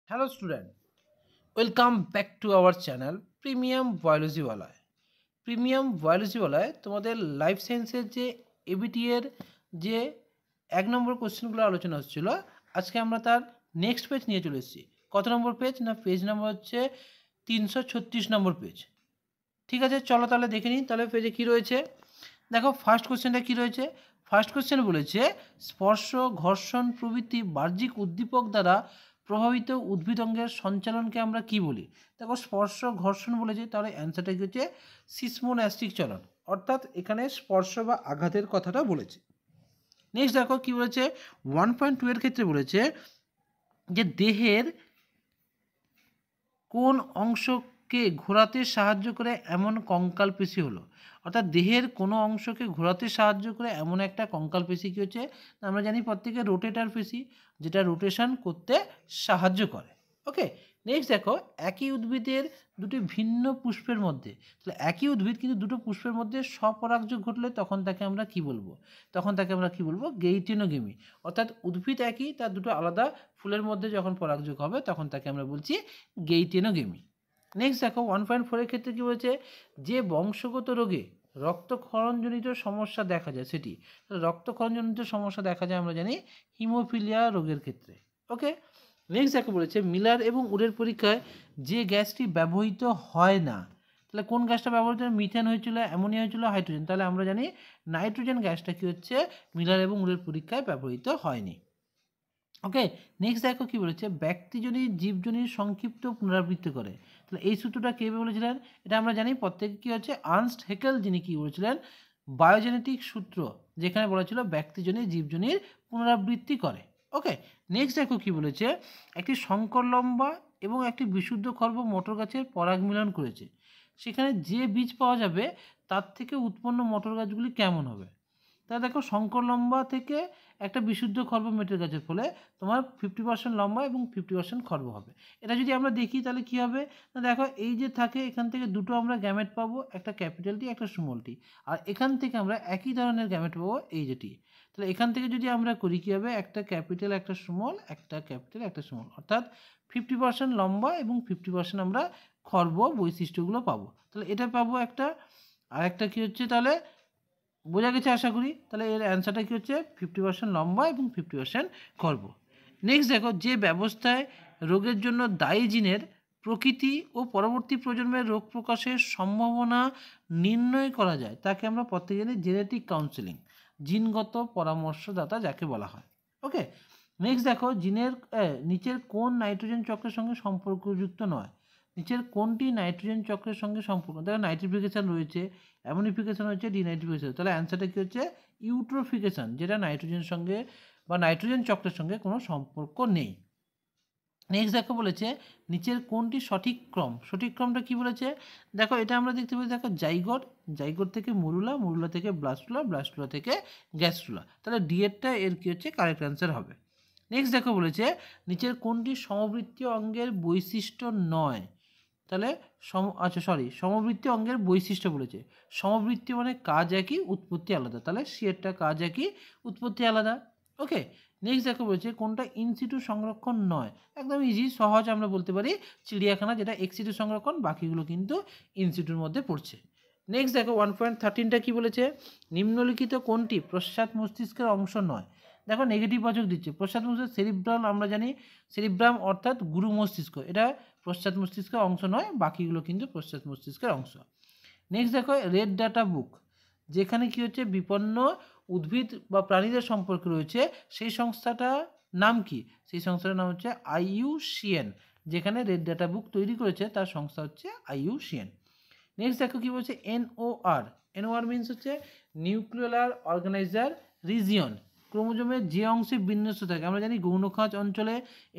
Hello student, welcome back to our channel Premium Biology Walay. Premium biology ওয়ালায় তোমাদের life সায়েন্সের যে ABT এর যে 1 নম্বর কোশ্চেনগুলো আলোচনা হচ্ছিল, আজকে আমরা তার নেক্সট পেজ নিয়ে চলে এসেছি। কত নম্বর পেজ? না পেজ নাম্বার হচ্ছে 336 নম্বর পেজ। ঠিক আছে, চলো তাহলে দেখে নিই তাহলে পেজে কী রয়েছে। দেখো ফার্স্ট কোশ্চেনটা কী রয়েছে। ফার্স্ট কোশ্চেন বলেছে স্পর্শ, ঘর্ষণ প্রভৃতি বাহ্যিক উদ্দীপক দ্বারা প্রভাবিত উদ্ভিদ অঙ্গের সঞ্চালনকে আমরা কি বলি। দেখো স্পর্শ ঘর্ষণ বলেছে, তাহলে অ্যান্সারটা কী হচ্ছে সিসমোন্যাস্টিক চলন, অর্থাৎ এখানে স্পর্শ বা আঘাতের কথাটা বলেছে। নেক্সট দেখো কি বলেছে 1.2 এর ক্ষেত্রে বলেছে যে দেহের কোন অংশকে ঘোরাতে সাহায্য করে এমন কঙ্কাল পেশি হলো। অর্থাৎ দেহের কোনো অংশকে ঘোরাতে সাহায্য করে এমন একটা কঙ্কাল পেশি কী হচ্ছে, আমরা জানি প্রত্যেকে রোটেটার পেশি, যেটা রোটেশন করতে সাহায্য করে। ওকে, নেক্সট দেখো একই উদ্ভিদের দুটি ভিন্ন পুষ্পের মধ্যে, তাহলে একই উদ্ভিদ কিন্তু দুটো পুষ্পের মধ্যে স্বপরাগযোগ ঘটলে তখন তাকে আমরা কি বলবো, গেইটেনোগেমি। অর্থাৎ উদ্ভিদ একই, তার দুটো আলাদা ফুলের মধ্যে যখন পরাগযোগ হবে তখন তাকে আমরা বলছি গেইটেনোগেমি। নেক্সট দেখো 1.4 এর ক্ষেত্রে কী বলেছে, যে বংশগত রোগে রক্তক্ষরণজনিত সমস্যা দেখা যায় সেটি, রক্তক্ষরণজনিত সমস্যা দেখা যায় আমরা জানি হিমোফিলিয়া রোগের ক্ষেত্রে। ওকে, নেক্সট দেখো বলেছে মিলার এবং উডের পরীক্ষায় যে গ্যাসটি ব্যবহৃত হয় না, তাহলে কোন গ্যাসটা ব্যবহৃত হয়? মিথেন হয়েছিল, অ্যামোনিয়া হয়েছিল, হাইড্রোজেন। তাহলে আমরা জানি নাইট্রোজেন গ্যাসটা কি হচ্ছে মিলার এবং উডের পরীক্ষায় ব্যবহৃত হয়নি। ওকে, নেক্সট দেখো কি বলেছে ব্যক্তিজনিত জীবজনিত সংক্ষিপ্ত পুনরাবৃত্তি করে, তাহলে এই সূত্রটা কে বলেছিলেন? এটা আমরা জানি প্রত্যেকে কি হচ্ছে আর্নস্ট হেকেল, যিনি কি বলেছিলেন বায়োজেনেটিক সূত্র, যেখানে বলেছিল ব্যক্তিজনিত জীবজনির পুনরাবৃত্তি করে। ওকে, নেক্সট দেখো কি বলেছে একটি শঙ্কর লম্বা এবং একটি বিশুদ্ধ খর্ব মটর গাছের পরাগ মিলন করেছে, সেখানে যে বীজ পাওয়া যাবে তার থেকে উৎপন্ন মটর গাছগুলি কেমন হবে। তাহলে দেখো শঙ্কর লম্বা থেকে একটা বিশুদ্ধ খর্ব মেটের গাছের ফলে তোমার 50% লম্বা এবং 50% খর্ব হবে। এটা যদি আমরা দেখি তাহলে কি হবে না, দেখো এই যে থাকে এখান থেকে দুটো আমরা গ্যামেট পাবো, একটা ক্যাপিটাল টি একটা স্মল টি, আর এখান থেকে আমরা একই ধরনের গ্যামেট পাবো এই যে টি। তাহলে এখান থেকে যদি আমরা করি কী হবে, একটা ক্যাপিটাল একটা স্মল, একটা ক্যাপিটাল একটা স্মল, অর্থাৎ 50% লম্বা এবং 50% আমরা খর্ব বৈশিষ্ট্যগুলো পাবো। তাহলে এটা পাবো একটা, আর একটা কী হচ্ছে তাহলে বোঝা গেছে আশা করি। তাহলে এর অ্যান্সারটা কী হচ্ছে 50% লম্বা এবং 50% খর্ব। নেক্সট দেখো যে ব্যবস্থায় রোগের জন্য দায়ী জিনের প্রকৃতি ও পরবর্তী প্রজন্মের রোগ প্রকাশের সম্ভাবনা নির্ণয় করা যায় তাকে আমরা প্রত্যেকে জানি জেনেটিক কাউন্সেলিং, জিনগত পরামর্শদাতা যাকে বলা হয়। ওকে, নেক্সট দেখো জিনের নিচের কোন নাইট্রোজেন চক্রের সঙ্গে সম্পর্কযুক্ত নয়, নিচের কোনটি নাইট্রোজেন চক্রের সঙ্গে সম্পর্ক, দেখো নাইট্রিফিকেশন রয়েছে, অ্যামোনিফিকেশন হচ্ছে, ডিনাইট্রিফিকেশন, তাহলে অ্যান্সারটা কী হচ্ছে ইউট্রোফিকেশন, যেটা নাইট্রোজেন সঙ্গে বা নাইট্রোজেন চক্রের সঙ্গে কোনো সম্পর্ক নেই। নেক্সট দেখো বলেছে নিচের কোনটি সঠিক ক্রম, সঠিক ক্রমটা কি বলেছে, দেখো এটা আমরা দেখতে পাই, দেখো জাইগোট, জাইগোট থেকে মুরুলা, মুরুলা থেকে ব্লাস্টুলা, ব্লাস্টুলা থেকে গ্যাস্ট্রুলা, তাহলে ডিএরটা এর কি হচ্ছে কারেক্ট অ্যান্সার হবে। নেক্সট দেখো বলেছে নিচের কোনটি সমবৃত্তীয় অঙ্গের বৈশিষ্ট্য নয়, তাহলে সমবৃত্তীয় অঙ্গের বৈশিষ্ট্য বলেছে, সমবৃত্তীয় মানে কাজ একই উৎপত্তি আলাদা, তাহলে সিএরটা কাজ একই উৎপত্তি আলাদা। ওকে, নেক্সট দেখো বলেছে কোনটা ইনসিটু সংরক্ষণ নয়, একদম ইজি সহজ আমরা বলতে পারি চিড়িয়াখানা, যেটা এক্সিটু সংরক্ষণ, বাকিগুলো কিন্তু ইনসিটুর মধ্যে পড়ছে। নেক্সট দেখো 1.13টা কী বলেছে নিম্নলিখিত কোনটি প্রস্বাদ মস্তিষ্কের অংশ নয়, দেখো নেগেটিভ বাচক দিচ্ছে, প্রস্বাদ মস্তিষ্ক সেরিব্রাম, আমরা জানি সেরিব্রাম অর্থাৎ গুরু মস্তিষ্ক, এটা প্রস্বাদ মস্তিষ্কের অংশ নয়, বাকিগুলো কিন্তু প্রস্বাদ মস্তিষ্কের অংশ। নেক্সট দেখো রেড ডাটা বুক, যেখানে কি হচ্ছে বিপন্ন উদ্ভিদ বা প্রাণীদের সম্পর্কে রয়েছে, সেই সংস্থাটার নাম কি, সেই সংস্থাটার নাম হচ্ছে IUCN, যেখানে রেড ডাটা বুক তৈরি করেছে তার সংস্থা হচ্ছে IUCN। নেক্সট দেখো কি বলছে NOR, NOR মিনস হচ্ছে নিউক্লিয়ার অর্গানাইজার রিজিয়ন, ক্রোমোজোমের যে অংশে বিন্যস্ত থাকে, আমরা জানি গৌণখাঁজ অঞ্চলে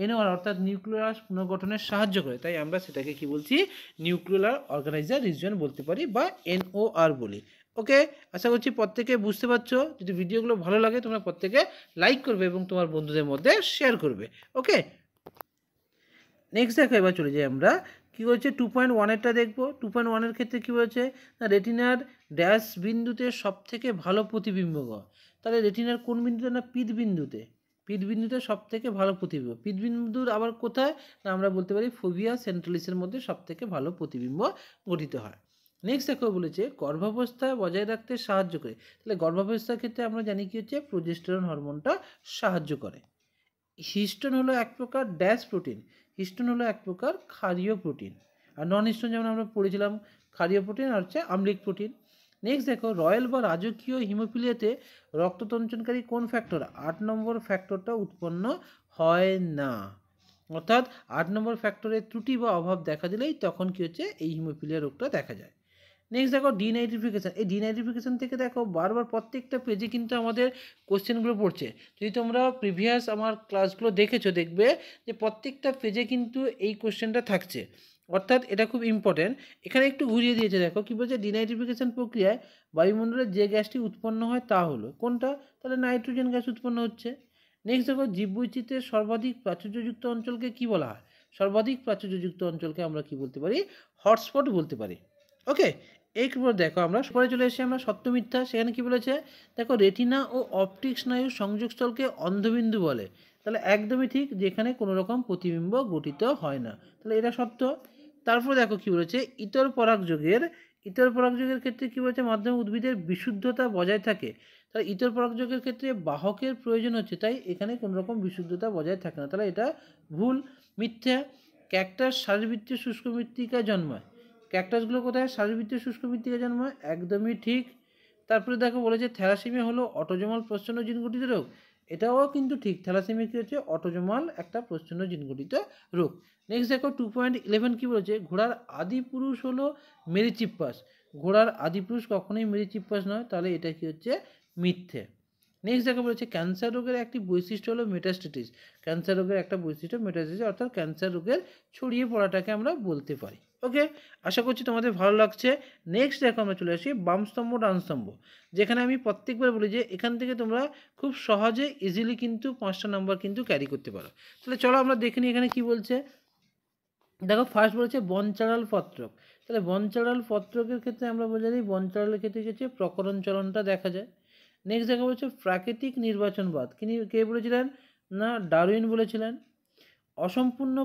NOR অর্থাৎ নিউক্লিয়াস পুনর্গঠনে সাহায্য করে, তাই আমরা সেটাকে কি বলছি নিউক্লিয়ার অর্গানাইজার রিজিয়ন বলতে পারি বা NOR বলি। ওকে, আশা করছি প্রত্যেকে বুঝতে পারছো, যদি ভিডিওগুলো ভালো লাগে তোমরা প্রত্যেকে লাইক করবে এবং তোমার বন্ধুদের মধ্যে শেয়ার করবে। ওকে, নেক্সট দেখো এবার চলে যাই আমরা কী হচ্ছে 2.1এরটা দেখবো। 2.1-এর ক্ষেত্রে কী বলেছে না রেটিনার ড্যাশ বিন্দুতে সবথেকে ভালো প্রতিবিম্বক, তাহলে রেটিনার কোন বিন্দুতে না পিত বিন্দুতে, পিত্তবিন্দুতে সবথেকে ভালো প্রতিবিম্ব। পিত্তবিন্দুর আবার কোথায়? না আমরা বলতে পারি ফোভিয়া সেন্ট্রালিসের মধ্যে সবথেকে ভালো প্রতিবিম্ব গঠিত হয়। নেক্সট দেখো বলেছে গর্ভাবস্থা বজায় রাখতে সাহায্য করে। তাহলে গর্ভাবস্থার ক্ষেত্রে আমরা জানি কি হচ্ছে প্রোজেস্টেরন হরমোনটা সাহায্য করে। হিস্টোন হলো এক প্রকার ড্যাশ প্রোটিন। হিস্টোন হলো এক প্রকার ক্ষারীয় প্রোটিন। আর নন হিস্টোন যেমন আমরা পড়েছিলাম ক্ষারীয় প্রোটিন আর হচ্ছে আম্লিক প্রোটিন। নেক্সট দেখো রয়্যাল বা রাজকীয় হিমোফিলিয়াতে রক্ততঞ্চনকারী কোন ফ্যাক্টর? 8 নম্বর ফ্যাক্টরটা উৎপন্ন হয় না। অর্থাৎ 8 নম্বর ফ্যাক্টরের ত্রুটি বা অভাব দেখা দিলেই তখন কি হচ্ছে এই হিমোফিলিয়া রোগটা দেখা যায়। নেক্সট দেখো ডিনাইট্রিফিকেশান। এই ডিনাইট্রিফিকেশান থেকে দেখো বারবার প্রত্যেকটা পেজে কিন্তু আমাদের কোশ্চেনগুলো পড়ছে। যদি তোমরা প্রিভিয়াস আমার ক্লাসগুলো দেখেছো দেখবে যে প্রত্যেকটা পেজে কিন্তু এই কোশ্চেনটা থাকছে, অর্থাৎ এটা খুব ইম্পর্টেন্ট। এখানে একটু ঘুরিয়ে দিয়েছে, দেখো কী বলছে ডিনাইট্রিফিকেশান প্রক্রিয়ায় বায়ুমণ্ডলে যে গ্যাসটি উৎপন্ন হয় তা হলো কোনটা? তাহলে নাইট্রোজেন গ্যাস উৎপন্ন হচ্ছে। নেক্সট দেখো জীববৈচিত্র্যের সর্বাধিক প্রাচুর্যযুক্ত অঞ্চলকে কী বলা হয়? সর্বাধিক প্রাচুর্যযুক্ত অঞ্চলকে আমরা কি বলতে পারি? হটস্পট বলতে পারি। ওকে, এরপর দেখো আমরা পরে চলে এসেছি আমরা সত্য মিথ্যা। সেখানে কি বলেছে? দেখো রেটিনা ও অপটিক স্নায়ুর সংযোগস্থলকে অন্ধবিন্দু বলে। তাহলে একদমই ঠিক, যেখানে কোনো রকম প্রতিবিম্ব গঠিত হয় না, তাহলে এটা সত্য। তারপর দেখো কি বলেছে ইতর পরাগযোগের ক্ষেত্রে কি বলেছে মাধ্যমে উদ্ভিদের বিশুদ্ধতা বজায় থাকে। তাহলে ইতর পরাগযোগের ক্ষেত্রে বাহকের প্রয়োজন হচ্ছে, তাই এখানে কোনো রকম বিশুদ্ধতা বজায় থাকে না, তাহলে এটা ভুল। মিথ্যা। ক্যাকটাস শারীরবৃত্তীয় শুষ্ক মৃত্তিকায় জন্মায়। ক্যাকটাসগুলো কোথায়? শারীরবৃত্তীয় শুষ্ক মৃত্তিকায় জন্মায়, একদমই ঠিক। তারপরে দেখো বলেছে থ্যালাসেমিয়া হলো অটোজোমাল প্রচ্ছন্ন জিন গঠিত রোগ। এটাও কিন্তু ঠিক, থ্যালাসেমিয়া কী হচ্ছে অটোজোমাল একটা প্রচ্ছন্ন জিন গঠিত রোগ। নেক্সট দেখো 2.11 কী বলেছে? ঘোড়ার আদি পুরুষ হলো মেরিচিপ্পাস। ঘোড়ার আদি পুরুষ কখনোই মেরিচিপ্পাস নয়, তাহলে এটা কি হচ্ছে মিথ্যে। নেক্সট দেখো বলেছে ক্যান্সার রোগের একটি বৈশিষ্ট্য হলো মেটাস্টেটিস। ক্যান্সার রোগের একটা বৈশিষ্ট্য মেটাস্টেটিস, অর্থাৎ ক্যান্সার রোগের ছড়িয়ে পড়াটাকে আমরা বলতে পারি। ওকে, আশা করছি তোমাদের ভালো লাগছে। নেক্সট দেখো আমরা চলে আসি বাম স্তম্ভ ডান স্তম্ভ, যেখানে আমি প্রত্যেকবার বলি যে এখান থেকে তোমরা খুব সহজে ইজিলি কিন্তু 5টা নাম্বার কিন্তু ক্যারি করতে পারো। তাহলে চলো আমরা দেখে নিই এখানে কি বলছে। দেখো ফার্স্ট বলেছে বনচাঁড়াল পত্রক। তাহলে বনচাঁড়াল পত্রকের ক্ষেত্রে আমরা জানি বনচাঁড়ালের ক্ষেত্রে হচ্ছে প্রকরণ চলনটা দেখা যায়। নেক্সট দেখা বলছে প্রাকৃতিক নির্বাচনবাদ। কে বলেছিলেন? না ডারউইন বলেছিলেন। অসম্পূর্ণ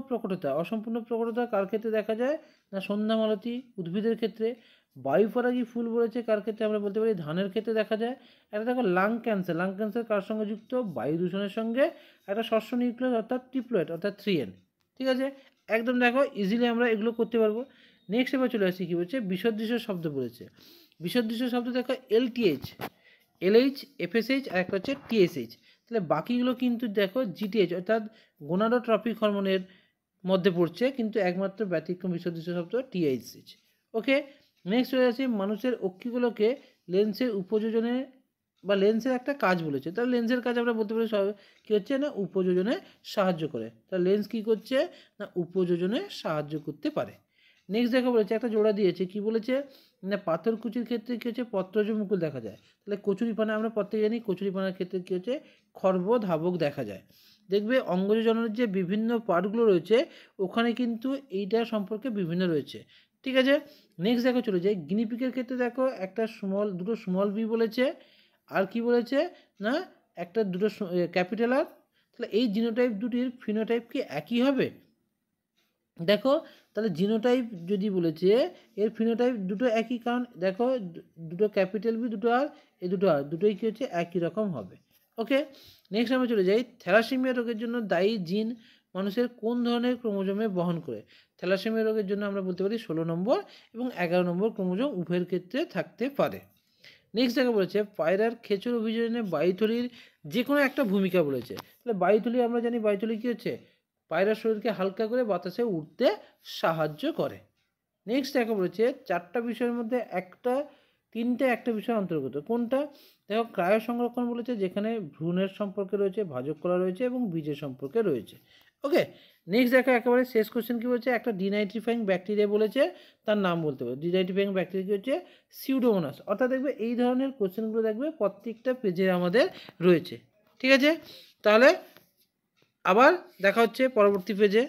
প্রকটতা কার ক্ষেত্রে দেখা যায়? না সন্ধ্যামালতী উদ্ভিদের ক্ষেত্রে। বায়ুপরাগী ফুল বলেছে কার ক্ষেত্রে? আমরা বলতে পারি ধানের ক্ষেত্রে দেখা যায়। একটা দেখো লাং ক্যান্সার কার সঙ্গে যুক্ত? বায়ু দূষণের সঙ্গে। একটা শস্য নিউক্লিয়াস অর্থাৎ ট্রিপ্লয়েড অর্থাৎ 3N। ঠিক আছে, একদম দেখো ইজিলি আমরা এগুলো করতে পারবো। নেক্সট এবার চলে আসছি কী বলছে বিসদৃশ্য শব্দ বলেছে। বিসদৃশ্য শব্দ দেখো LTH, LH, FSH আর একটা হচ্ছে TSH। তাহলে বাকিগুলো কিন্তু দেখো GTH অর্থাৎ গোনাডোট্রপিক হরমোনের মধ্যে পড়ছে, কিন্তু একমাত্র ব্যতিক্রম বিসদৃশ্য শব্দ TSH। ওকে, নেক্সট চলে আসছে মানুষের অক্ষিগুলোকে লেন্সের উপযোজনে বা লেন্সের একটা কাজ বলেছে। তাহলে লেন্সের কাজ আমরা বলতে পারি কী হচ্ছে না উপযোজনে সাহায্য করে। তাহলে লেন্স কী করছে? না উপযোজনে সাহায্য করতে পারে। নেক্সট দেখা বলেছে একটা জোড়া দিয়েছে, কি বলেছে? না পাথরকুচির ক্ষেত্রে কী হচ্ছে পত্রজ মুকুল দেখা যায়। তাহলে কচুরিপানা আমরা প্রত্যেকে জানি কচুরিপানার ক্ষেত্রে কী হচ্ছে খর্ব ধাবক দেখা যায়। দেখবে অঙ্গজ জননের যে বিভিন্ন পার্টগুলো রয়েছে ওখানে কিন্তু এইটা সম্পর্কে বিভিন্ন রয়েছে। ঠিক আছে, নেক্সট দেখো চলে যাই গিনিপিকের ক্ষেত্রে দেখো দুটো স্মল বি বলেছে, আর কি বলেছে না দুটো ক্যাপিটাল আর। তাহলে এই জিনোটাইপ দুটির ফিনোটাইপ কি একই হবে? দেখো তাহলে জিনোটাইপ যদি বলেছে এর ফিনোটাইপ দুটো একই, কারণ দেখো দুটো ক্যাপিটাল বি দুটো আর এই দুটো আর দুটোই কী হচ্ছে একই রকম হবে। ওকে, নেক্সট আমরা চলে যাই থ্যালাসেমিয়া রোগের জন্য দায়ী জিন মানুষের কোন ধরনের ক্রোমোজোমে বহন করে? থ্যালাসেমিয়া রোগের জন্য আমরা বলতে পারি 16 নম্বর এবং 11 নম্বর ক্রোমোজোম উভয়ের ক্ষেত্রে থাকতে পারে। নেক্সট দেখা বলেছে পায়রার খেচর অভিযোজনে বায়ুথলির যে কোনো একটা ভূমিকা বলেছে। তাহলে বায়ুথলি আমরা জানি বায়ুথলি কী হচ্ছে পায়রার শরীরকে হালকা করে বাতাসে উঠতে সাহায্য করে। নেক্সট দেখা বলেছে 4টা বিষয়ের মধ্যে একটা বিষয় অন্তর্গত কোনটা? দেখো ক্রায় সংরক্ষণ বলেছে, যেখানে ভ্রূণের সম্পর্কে রয়েছে, ভাজক কলা রয়েছে এবং বীজের সম্পর্কে রয়েছে। ওকে, নেক্সট দেখো একেবারে শেষ কোশ্চেন কী বলছে একটা ডিনাইট্রিফাইং ব্যাকটেরিয়া বলেছে, তার নাম বলতে হবে। ডিনাইট্রিফাইং ব্যাকটেরিয়া কী হচ্ছে সিউডোমোনাস। অর্থাৎ দেখবে এই ধরনের কোশ্চেনগুলো দেখবে প্রত্যেকটা পেজে আমাদের রয়েছে। ঠিক আছে, তাহলে আবার দেখা হচ্ছে পরবর্তী পেজে।